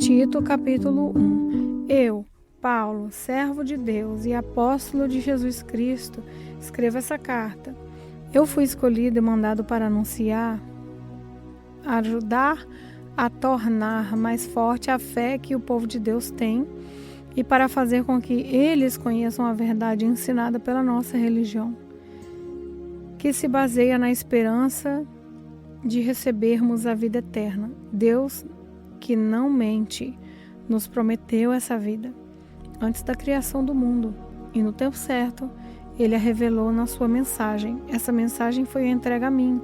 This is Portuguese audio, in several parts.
Tito, capítulo 1. Eu, Paulo, servo de Deus e apóstolo de Jesus Cristo, escrevo essa carta. Eu fui escolhido e mandado para anunciar, ajudar a tornar mais forte a fé que o povo de Deus tem e para fazer com que eles conheçam a verdade ensinada pela nossa religião, que se baseia na esperança de recebermos a vida eterna. Deus, que não mente, nos prometeu essa vida antes da criação do mundo, e no tempo certo Ele a revelou na sua mensagem. Essa mensagem foi entregue a mim,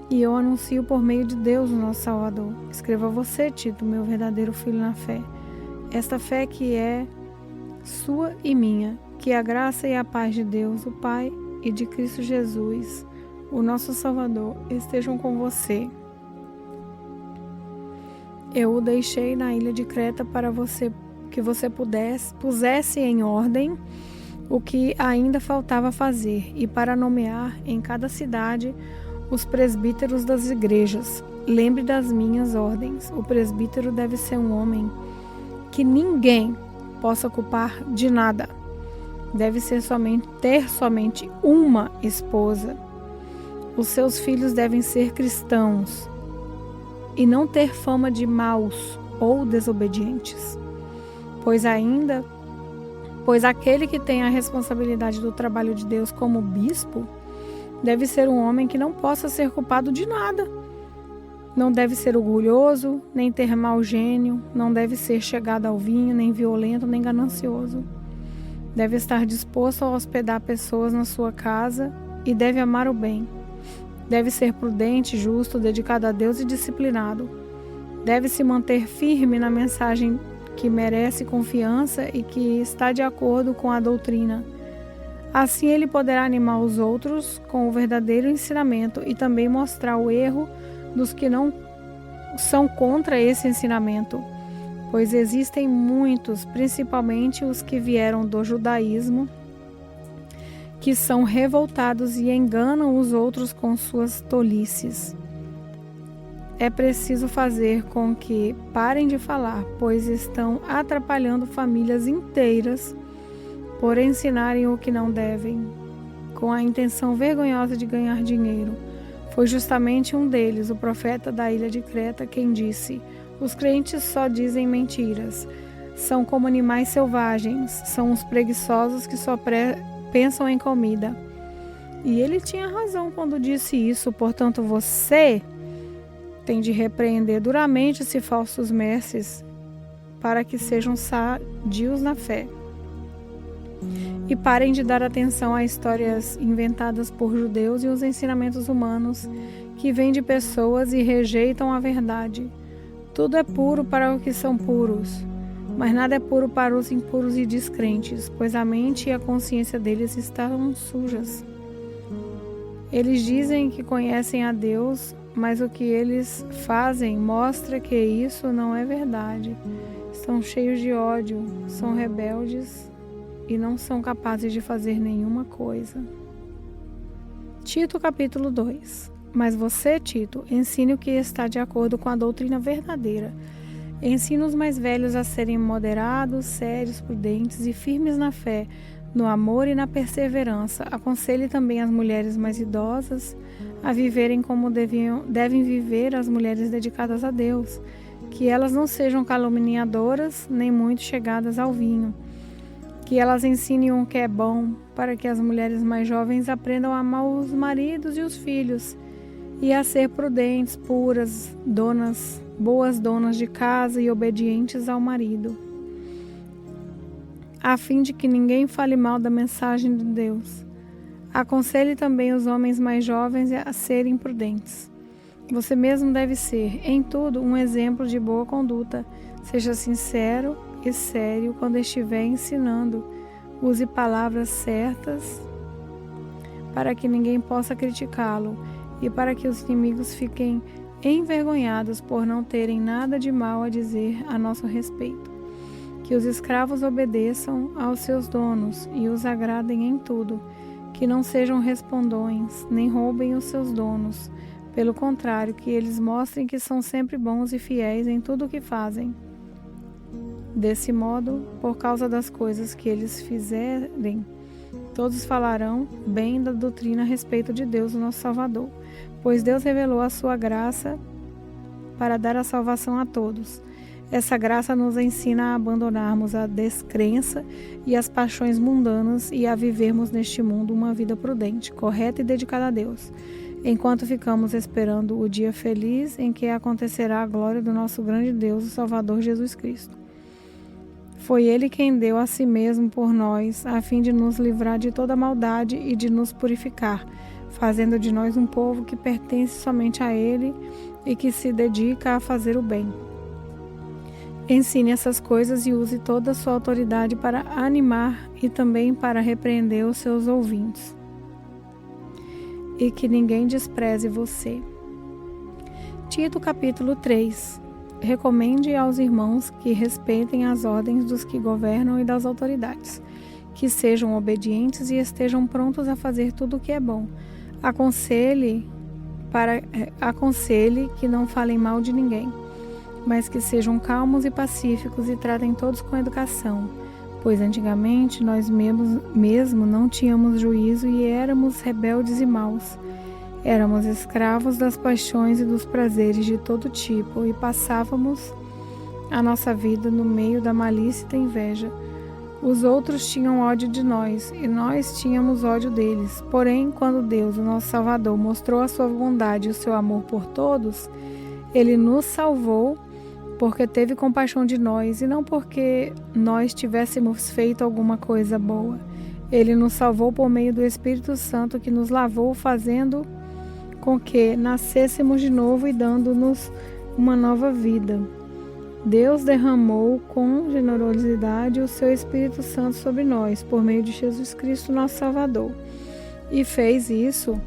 e eu anuncio por meio de Deus, o nosso Salvador. Escrevo a você, Tito, meu verdadeiro filho na fé. Esta fé que é sua e minha, que a graça e a paz de Deus, o Pai, e de Cristo Jesus, o nosso Salvador, estejam com você. Eu o deixei na ilha de Creta para que você pusesse em ordem o que ainda faltava fazer e para nomear em cada cidade os presbíteros das igrejas. Lembre das minhas ordens. O presbítero deve ser um homem que ninguém possa culpar de nada. Deve ter somente uma esposa. Os seus filhos devem ser cristãos e não ter fama de maus ou desobedientes. Pois aquele que tem a responsabilidade do trabalho de Deus como bispo deve ser um homem que não possa ser culpado de nada. Não deve ser orgulhoso, nem ter mau gênio, não deve ser chegado ao vinho, nem violento, nem ganancioso. Deve estar disposto a hospedar pessoas na sua casa e deve amar o bem. Deve ser prudente, justo, dedicado a Deus e disciplinado. Deve se manter firme na mensagem que merece confiança e que está de acordo com a doutrina. Assim ele poderá animar os outros com o verdadeiro ensinamento e também mostrar o erro dos que não são contra esse ensinamento, pois existem muitos, principalmente os que vieram do judaísmo, que são revoltados e enganam os outros com suas tolices. É preciso fazer com que parem de falar, pois estão atrapalhando famílias inteiras por ensinarem o que não devem, com a intenção vergonhosa de ganhar dinheiro. Foi justamente um deles, o profeta da ilha de Creta, quem disse: os crentes só dizem mentiras, são como animais selvagens, são os preguiçosos que só pensam em comida. E ele tinha razão quando disse isso. Portanto, você tem de repreender duramente esses falsos mestres para que sejam sadios na fé. E parem de dar atenção a histórias inventadas por judeus e os ensinamentos humanos que vêm de pessoas e rejeitam a verdade. Tudo é puro para os que são puros, mas nada é puro para os impuros e descrentes, pois a mente e a consciência deles estão sujas. Eles dizem que conhecem a Deus, mas o que eles fazem mostra que isso não é verdade. Estão cheios de ódio, são rebeldes e não são capazes de fazer nenhuma coisa. Tito, capítulo 2. Mas você, Tito, ensine o que está de acordo com a doutrina verdadeira. Ensina os mais velhos a serem moderados, sérios, prudentes e firmes na fé, no amor e na perseverança. Aconselhe também as mulheres mais idosas a viverem como devem viver as mulheres dedicadas a Deus, que elas não sejam caluniadoras nem muito chegadas ao vinho, que elas ensinem o que é bom, para que as mulheres mais jovens aprendam a amar os maridos e os filhos, e a ser prudentes, puras, boas donas de casa e obedientes ao marido, a fim de que ninguém fale mal da mensagem de Deus. Aconselhe também os homens mais jovens a serem prudentes. Você mesmo deve ser, em tudo, um exemplo de boa conduta. Seja sincero e sério quando estiver ensinando. Use palavras certas para que ninguém possa criticá-lo e para que os inimigos fiquem envergonhados por não terem nada de mal a dizer a nosso respeito. Que os escravos obedeçam aos seus donos e os agradem em tudo, que não sejam respondões, nem roubem os seus donos. Pelo contrário, que eles mostrem que são sempre bons e fiéis em tudo o que fazem. Desse modo, por causa das coisas que eles fizerem, todos falarão bem da doutrina a respeito de Deus, o nosso Salvador, pois Deus revelou a sua graça para dar a salvação a todos. Essa graça nos ensina a abandonarmos a descrença e as paixões mundanas e a vivermos neste mundo uma vida prudente, correta e dedicada a Deus, enquanto ficamos esperando o dia feliz em que acontecerá a glória do nosso grande Deus, o Salvador Jesus Cristo. Foi Ele quem deu a si mesmo por nós, a fim de nos livrar de toda maldade e de nos purificar, fazendo de nós um povo que pertence somente a Ele e que se dedica a fazer o bem. Ensine essas coisas e use toda a sua autoridade para animar e também para repreender os seus ouvintes. E que ninguém despreze você. Tito capítulo 3. Recomende aos irmãos que respeitem as ordens dos que governam e das autoridades, que sejam obedientes e estejam prontos a fazer tudo o que é bom. Aconselhe que não falem mal de ninguém, mas que sejam calmos e pacíficos e tratem todos com educação, pois antigamente nós mesmo não tínhamos juízo e éramos rebeldes e maus. Éramos escravos das paixões e dos prazeres de todo tipo e passávamos a nossa vida no meio da malícia e da inveja. Os outros tinham ódio de nós e nós tínhamos ódio deles. Porém, quando Deus, o nosso Salvador, mostrou a sua bondade e o seu amor por todos, Ele nos salvou porque teve compaixão de nós e não porque nós tivéssemos feito alguma coisa boa. Ele nos salvou por meio do Espírito Santo que nos lavou, fazendo com que nascêssemos de novo e dando-nos uma nova vida. Deus derramou com generosidade o seu Espírito Santo sobre nós, por meio de Jesus Cristo, nosso Salvador. E fez isso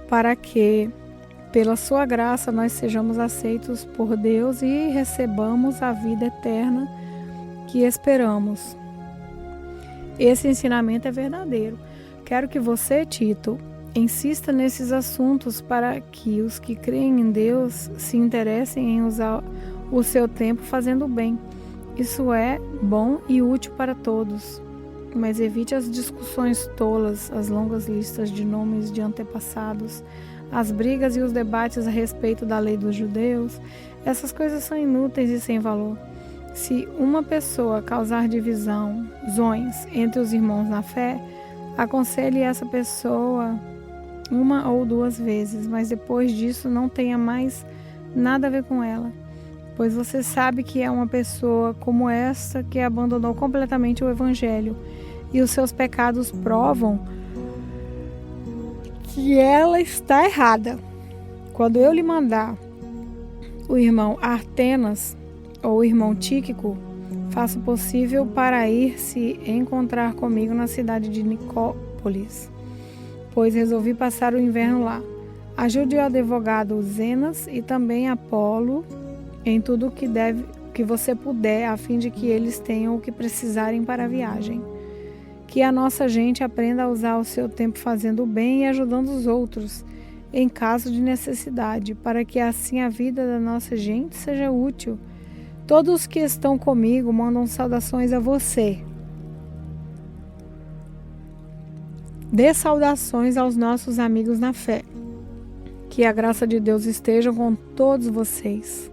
para que, pela sua graça, nós sejamos aceitos por Deus e recebamos a vida eterna que esperamos. Esse ensinamento é verdadeiro. Quero que você, Tito, insista nesses assuntos para que os que creem em Deus se interessem em usar o seu tempo fazendo o bem. Isso é bom e útil para todos. Mas evite as discussões tolas, as longas listas de nomes de antepassados, as brigas e os debates a respeito da lei dos judeus. Essas coisas são inúteis e sem valor. Se uma pessoa causar divisões entre os irmãos na fé, aconselhe essa pessoa 1 ou 2 vezes, mas depois disso não tenha mais nada a ver com ela, pois você sabe que é uma pessoa como esta que abandonou completamente o Evangelho e os seus pecados provam que ela está errada. Quando eu lhe mandar o irmão Artenas ou o irmão Tíquico, faça o possível para ir se encontrar comigo na cidade de Nicópolis, pois resolvi passar o inverno lá. Ajude o advogado Zenas e também Apolo em tudo o que você puder, a fim de que eles tenham o que precisarem para a viagem. Que a nossa gente aprenda a usar o seu tempo fazendo o bem e ajudando os outros, em caso de necessidade, para que assim a vida da nossa gente seja útil. Todos que estão comigo mandam saudações a você. Dê saudações aos nossos amigos na fé. Que a graça de Deus esteja com todos vocês.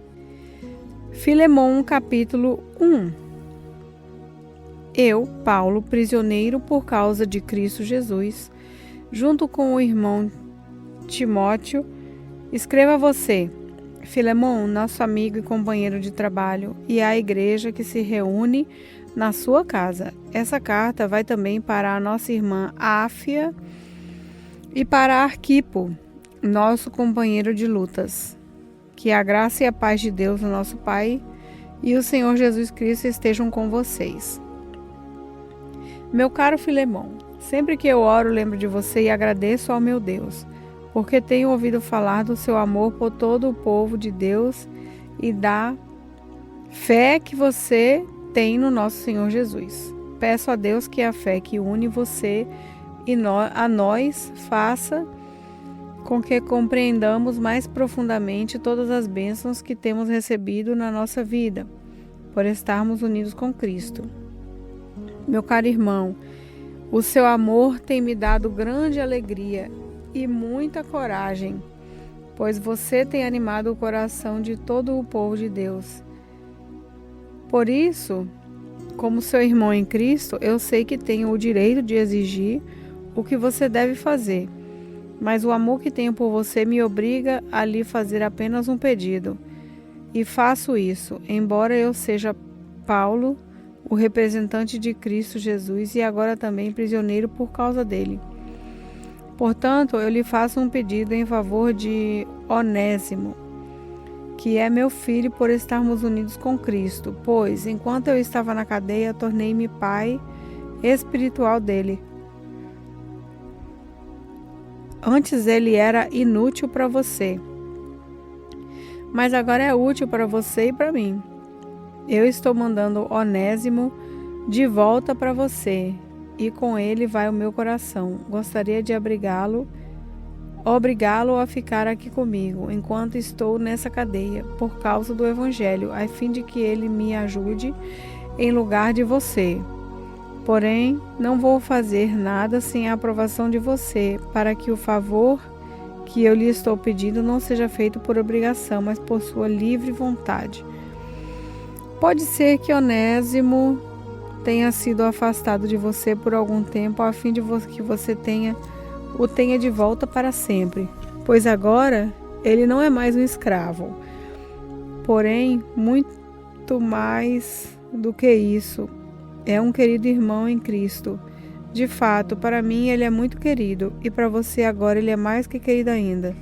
Filemon, capítulo 1. Eu, Paulo, prisioneiro por causa de Cristo Jesus, junto com o irmão Timóteo, escrevo a você, Filemon, nosso amigo e companheiro de trabalho, e à igreja que se reúne na sua casa. Essa carta vai também para a nossa irmã Áfia e para Arquipo, nosso companheiro de lutas. Que a graça e a paz de Deus, o nosso Pai, e o Senhor Jesus Cristo estejam com vocês. Meu caro Filemon, sempre que eu oro, lembro de você e agradeço ao meu Deus, porque tenho ouvido falar do seu amor por todo o povo de Deus e da fé que você tem no nosso Senhor Jesus. Peço a Deus que a fé que une você e a nós faça com que compreendamos mais profundamente todas as bênçãos que temos recebido na nossa vida, por estarmos unidos com Cristo. Meu caro irmão, o seu amor tem me dado grande alegria e muita coragem, pois você tem animado o coração de todo o povo de Deus. Por isso, como seu irmão em Cristo, eu sei que tenho o direito de exigir o que você deve fazer, mas o amor que tenho por você me obriga a lhe fazer apenas um pedido. E faço isso, embora eu seja Paulo, o representante de Cristo Jesus e agora também prisioneiro por causa dele. Portanto, eu lhe faço um pedido em favor de Onésimo, que é meu filho por estarmos unidos com Cristo, pois, enquanto eu estava na cadeia, tornei-me pai espiritual dele. Antes ele era inútil para você, mas agora é útil para você e para mim. Eu estou mandando Onésimo de volta para você, e com ele vai o meu coração. Gostaria de obrigá-lo a ficar aqui comigo, enquanto estou nessa cadeia, por causa do Evangelho, a fim de que ele me ajude em lugar de você. Porém, não vou fazer nada sem a aprovação de você, para que o favor que eu lhe estou pedindo não seja feito por obrigação, mas por sua livre vontade. Pode ser que Onésimo tenha sido afastado de você por algum tempo, a fim de que você o tenha de volta para sempre, pois agora ele não é mais um escravo. Porém, muito mais do que isso, é um querido irmão em Cristo. De fato, para mim ele é muito querido, e para você agora ele é mais que querido ainda.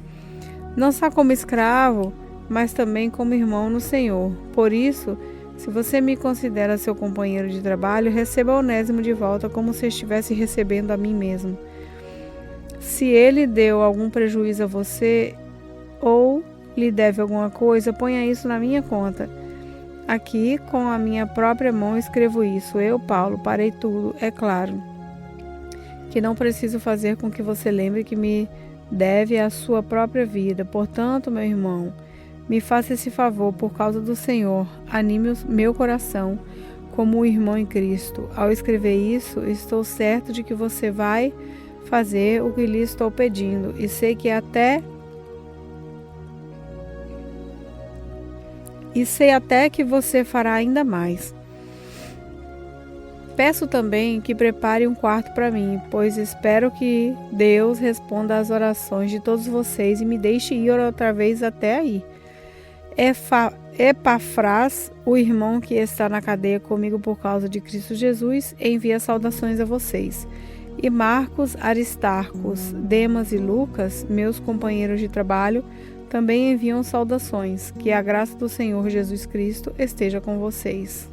Não só como escravo, mas também como irmão no Senhor. Por isso, se você me considera seu companheiro de trabalho, receba Onésimo de volta como se estivesse recebendo a mim mesmo. Se ele deu algum prejuízo a você ou lhe deve alguma coisa, ponha isso na minha conta. Aqui, com a minha própria mão, escrevo isso. Eu, Paulo, parei tudo. É claro que não preciso fazer com que você lembre que me deve a sua própria vida. Portanto, meu irmão, me faça esse favor por causa do Senhor. Anime o meu coração como um irmão em Cristo. Ao escrever isso, estou certo de que você vai fazer o que lhe estou pedindo, e sei até que você fará ainda mais. Peço também que prepare um quarto para mim, pois espero que Deus responda às orações de todos vocês e me deixe ir outra vez até aí. Epafras, o irmão que está na cadeia comigo por causa de Cristo Jesus, envia saudações a vocês. E Marcos, Aristarcos, Demas e Lucas, meus companheiros de trabalho, também enviam saudações. Que a graça do Senhor Jesus Cristo esteja com vocês.